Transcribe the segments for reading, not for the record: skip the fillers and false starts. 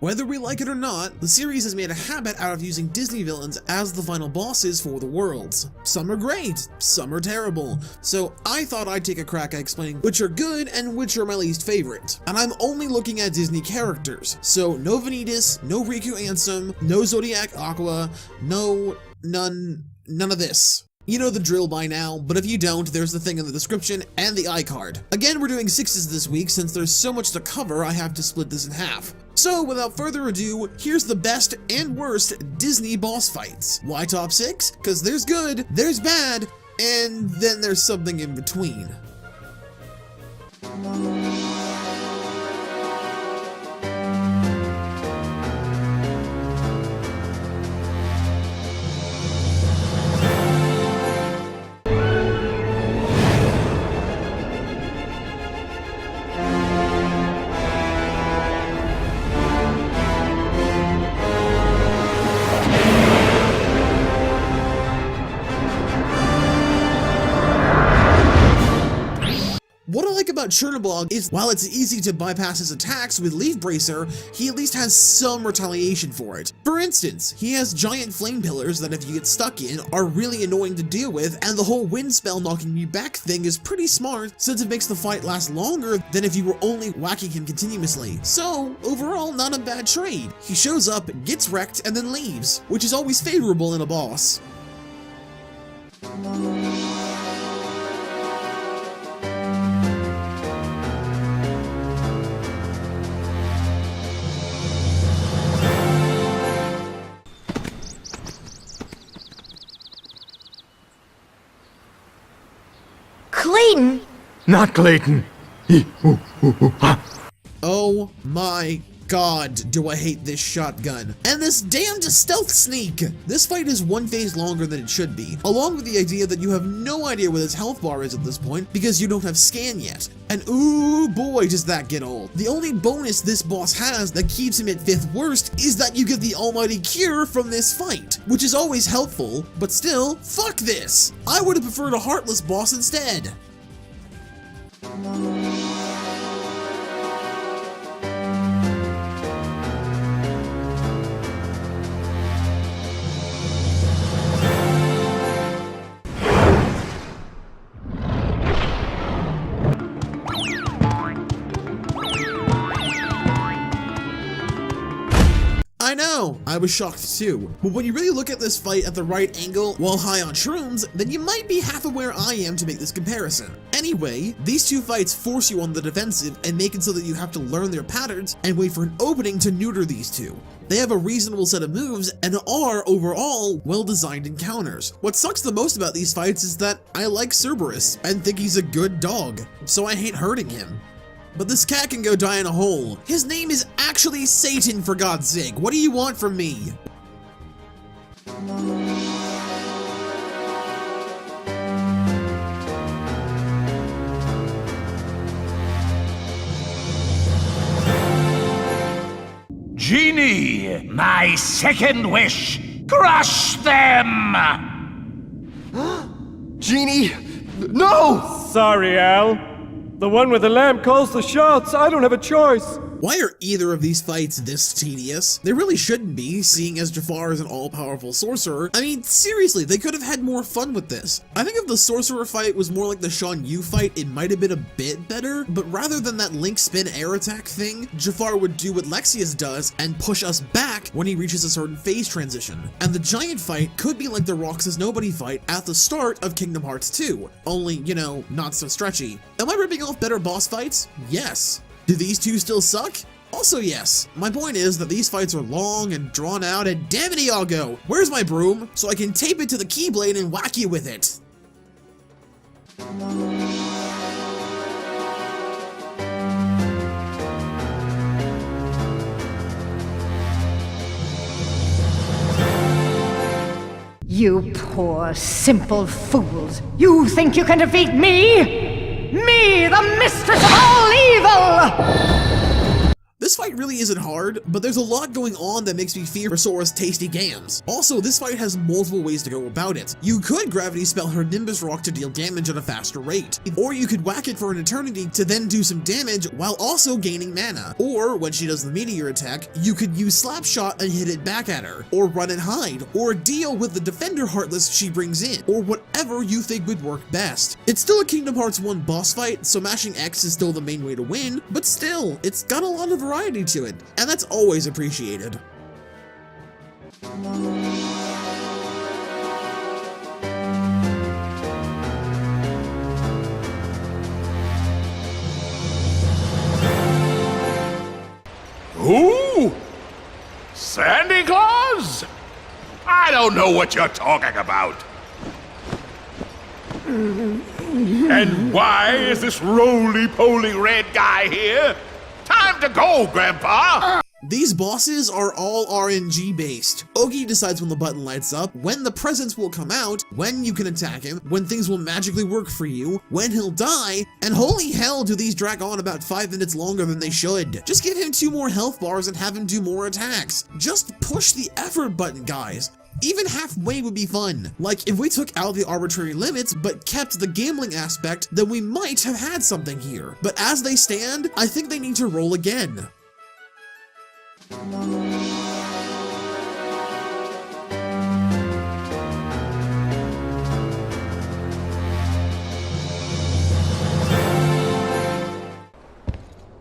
Whether we like it or not, the series has made a habit out of using Disney villains as the final bosses for the worlds. Some are great, some are terrible, so I thought I'd take a crack at explaining which are good and which are my least favorite. And I'm only looking at Disney characters, so no Vanitas, no Riku Ansem, no Zodiac Aqua, none of this. You know the drill by now, but if you don't, there's the thing in the description and the iCard. Again, we're doing 6s this week. Since there's so much to cover, I have to split this in half. So without further ado, here's the best and worst Disney boss fights. Why top 6? Because there's good, there's bad, and then there's something in between. What I like about Chernabog is, while it's easy to bypass his attacks with Leaf Bracer, he at least has some retaliation for it. For instance, he has giant flame pillars that if you get stuck in, are really annoying to deal with, and the whole wind spell knocking you back thing is pretty smart since it makes the fight last longer than if you were only whacking him continuously. So, overall, not a bad trade. He shows up, gets wrecked, and then leaves, which is always favorable in a boss. Clayton! Not Clayton! Oh my god, do I hate this shotgun. And this damned stealth sneak! This fight is one phase longer than it should be, along with the idea that you have no idea where his health bar is at this point because you don't have scan yet. And ooh boy does that get old. The only bonus this boss has that keeps him at 5th worst is that you get the almighty cure from this fight, which is always helpful, but still, fuck this! I would have preferred a heartless boss instead. I know, I was shocked too, but when you really look at this fight at the right angle while high on shrooms, then you might be half of where I am to make this comparison. Anyway, these two fights force you on the defensive and make it so that you have to learn their patterns and wait for an opening to neuter these two. They have a reasonable set of moves and are, overall, well-designed encounters. What sucks the most about these fights is that I like Cerberus and think he's a good dog, so I hate hurting him. But this cat can go die in a hole. His name is actually Satan, for God's sake. What do you want from me? Genie, my second wish, crush them! Genie! No! Sorry, Al. The one with the lamp calls the shots. I don't have a choice. Why are either of these fights this tedious? They really shouldn't be, seeing as Jafar is an all-powerful sorcerer. I mean, seriously, they could have had more fun with this. I think if the sorcerer fight was more like the Shan Yu fight, it might have been a bit better, but rather than that Link spin air attack thing, Jafar would do what Lexius does and push us back when he reaches a certain phase transition. And the giant fight could be like the Roxas Nobody fight at the start of Kingdom Hearts 2, only, you know, not so stretchy. Am I ripping off better boss fights? Yes. Do these two still suck? Also yes. My point is that these fights are long and drawn out, and damn it, Iago! Where's my broom? So I can tape it to the keyblade and whack you with it. You poor, simple fools. You think you can defeat me? Me, the mistress of all evil! This This fight really isn't hard, but there's a lot going on that makes me fear Sora's tasty gams. Also, this fight has multiple ways to go about it. You could gravity spell her Nimbus Rock to deal damage at a faster rate, or you could whack it for an eternity to then do some damage while also gaining mana. Or, when she does the meteor attack, you could use Slap Shot and hit it back at her, or run and hide, or deal with the Defender Heartless she brings in, or whatever you think would work best. It's still a Kingdom Hearts 1 boss fight, so mashing X is still the main way to win, but still, it's got a lot of variety to it, and that's always appreciated. Who? Santa Claus? I don't know what you're talking about. And why is this roly-poly red guy here? Time to go, Grandpa! These bosses are all RNG based. Ogi decides when the button lights up, when the presents will come out, when you can attack him, when things will magically work for you, when he'll die, and holy hell do these drag on about 5 minutes longer than they should. Just give him 2 more health bars and have him do more attacks. Just push the effort button, guys. Even halfway would be fun. Like, if we took out the arbitrary limits but kept the gambling aspect, then we might have had something here. But as they stand, I think they need to roll again.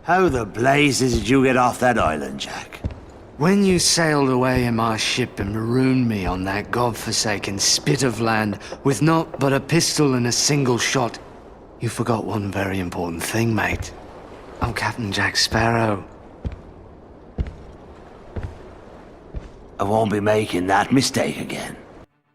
How the blazes did you get off that island, Jack? When you sailed away in my ship and marooned me on that godforsaken spit of land with naught but a pistol and a single shot, you forgot one very important thing, mate. I'm Captain Jack Sparrow. I won't be making that mistake again.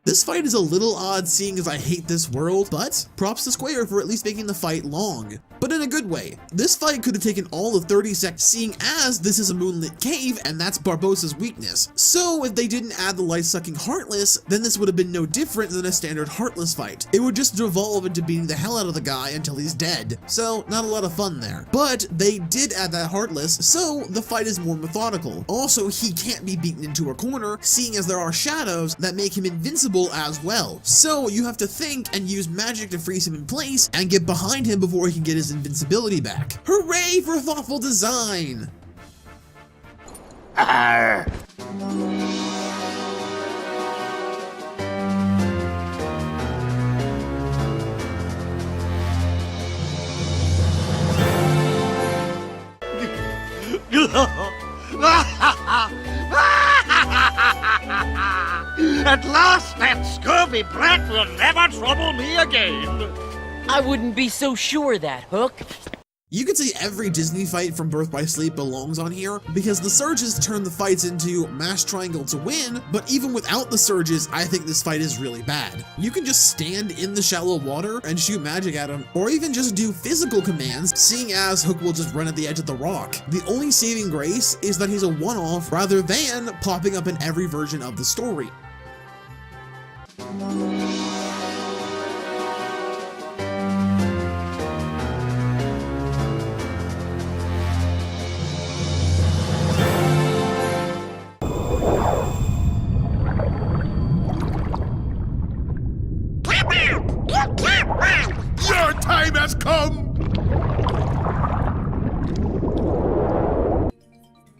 This fight is a little odd seeing as I hate this world, but props to Square for at least making the fight long. But in a good way. This fight could have taken all of 30 seconds seeing as this is a moonlit cave and that's Barbossa's weakness. So if they didn't add the life-sucking Heartless, then this would have been no different than a standard Heartless fight. It would just devolve into beating the hell out of the guy until he's dead. So not a lot of fun there. But they did add that Heartless, so the fight is more methodical. Also, he can't be beaten into a corner, seeing as there are shadows that make him invincible as well. So you have to think and use magic to freeze him in place and get behind him before he can get his invincibility back. Hooray for thoughtful design! Arr. At last, that scurvy brat will never trouble me again. I wouldn't be so sure of that, Hook. You could say every Disney fight from Birth by Sleep belongs on here, because the surges turn the fights into mash triangle to win, but even without the surges, I think this fight is really bad. You can just stand in the shallow water and shoot magic at him, or even just do physical commands, seeing as Hook will just run at the edge of the rock. The only saving grace is that he's a one-off rather than popping up in every version of the story. Your time has come!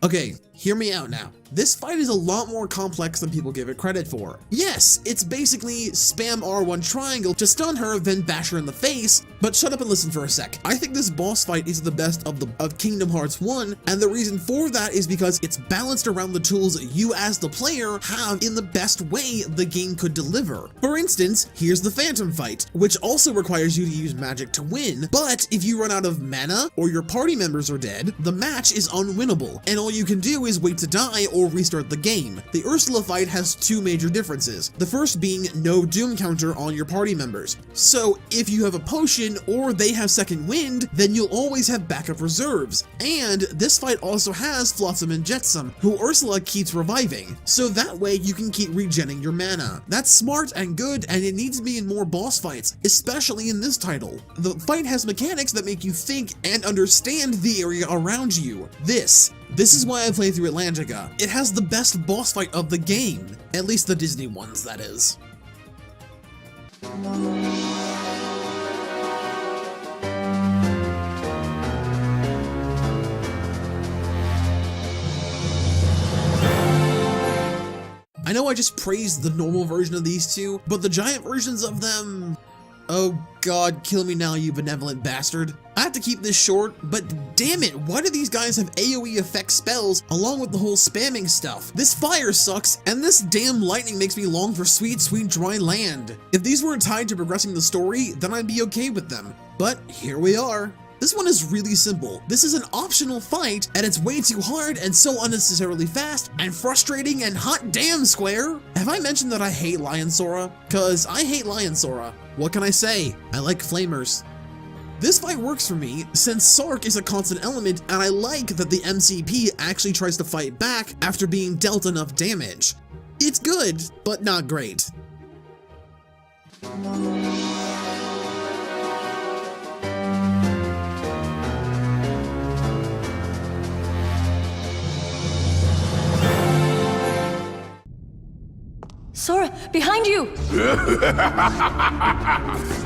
Okay, hear me out now. This fight is a lot more complex than people give it credit for. Yes, it's basically spam R1 triangle to stun her, then bash her in the face, but shut up and listen for a sec. I think this boss fight is the best of Kingdom Hearts 1, and the reason for that is because it's balanced around the tools you as the player have in the best way the game could deliver. For instance, here's the Phantom fight, which also requires you to use magic to win, but if you run out of mana or your party members are dead, the match is unwinnable, and all you can do always wait to die or restart the game. The Ursula fight has two major differences, the first being no doom counter on your party members. So if you have a potion or they have second wind, then you'll always have backup reserves. And this fight also has Flotsam and Jetsam, who Ursula keeps reviving, so that way you can keep regenning your mana. That's smart and good, and it needs to be in more boss fights, especially in this title. The fight has mechanics that make you think and understand the area around you. This is why I play through Atlantica. It has the best boss fight of the game, at least the Disney ones, that is. I know I just praised the normal version of these two, but the giant versions of them... Oh god, kill me now, you benevolent bastard. I have to keep this short, but damn it, why do these guys have AoE effect spells along with the whole spamming stuff? This fire sucks, and this damn lightning makes me long for sweet, sweet dry land. If these weren't tied to progressing the story, then I'd be okay with them. But here we are. This one is really simple. This is an optional fight, and it's way too hard and so unnecessarily fast and frustrating and hot damn Square. Have I mentioned that I hate Lion Sora? Cause I hate Lion Sora. What can I say? I like flamers. This fight works for me, since Sark is a constant element, and I like that the MCP actually tries to fight back after being dealt enough damage. It's good, but not great. Sora, behind you!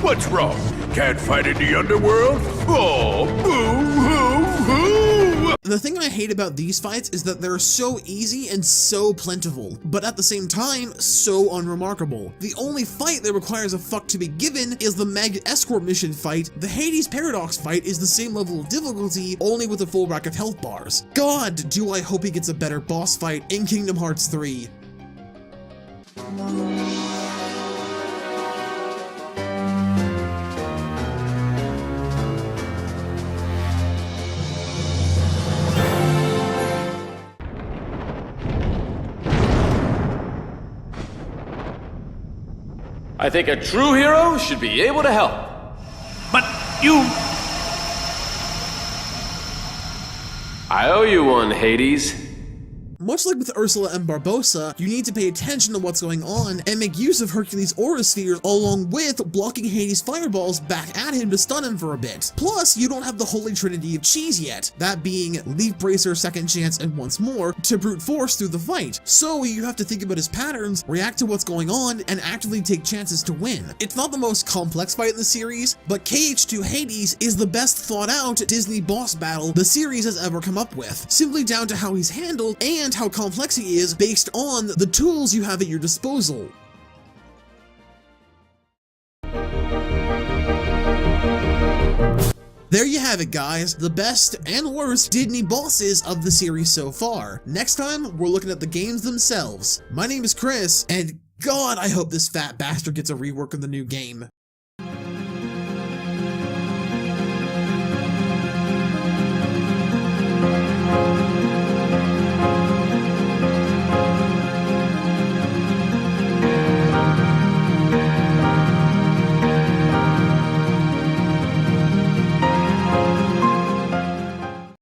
What's wrong? Can't fight in the underworld? Oh, boo-hoo-hoo! The thing I hate about these fights is that they're so easy and so plentiful, but at the same time, so unremarkable. The only fight that requires a fuck to be given is the Meg Escort mission fight. The Hades Paradox fight is the same level of difficulty, only with a full rack of health bars. God, do I hope he gets a better boss fight in Kingdom Hearts 3. I think a true hero should be able to help. But you... I owe you one, Hades. Much like with Ursula and Barbossa, you need to pay attention to what's going on and make use of Hercules' aura spheres along with blocking Hades' fireballs back at him to stun him for a bit. Plus, you don't have the holy trinity of cheese yet, that being Leaf Bracer, Second Chance, and Once More, to brute force through the fight. So you have to think about his patterns, react to what's going on, and actively take chances to win. It's not the most complex fight in the series, but KH2 Hades is the best thought out Disney boss battle the series has ever come up with, simply down to how he's handled and how complex he is based on the tools you have at your disposal. There you have it, guys, the best and worst Disney bosses of the series so far. Next time, we're looking at the games themselves. My name is Chris, and God, I hope this fat bastard gets a rework of the new game.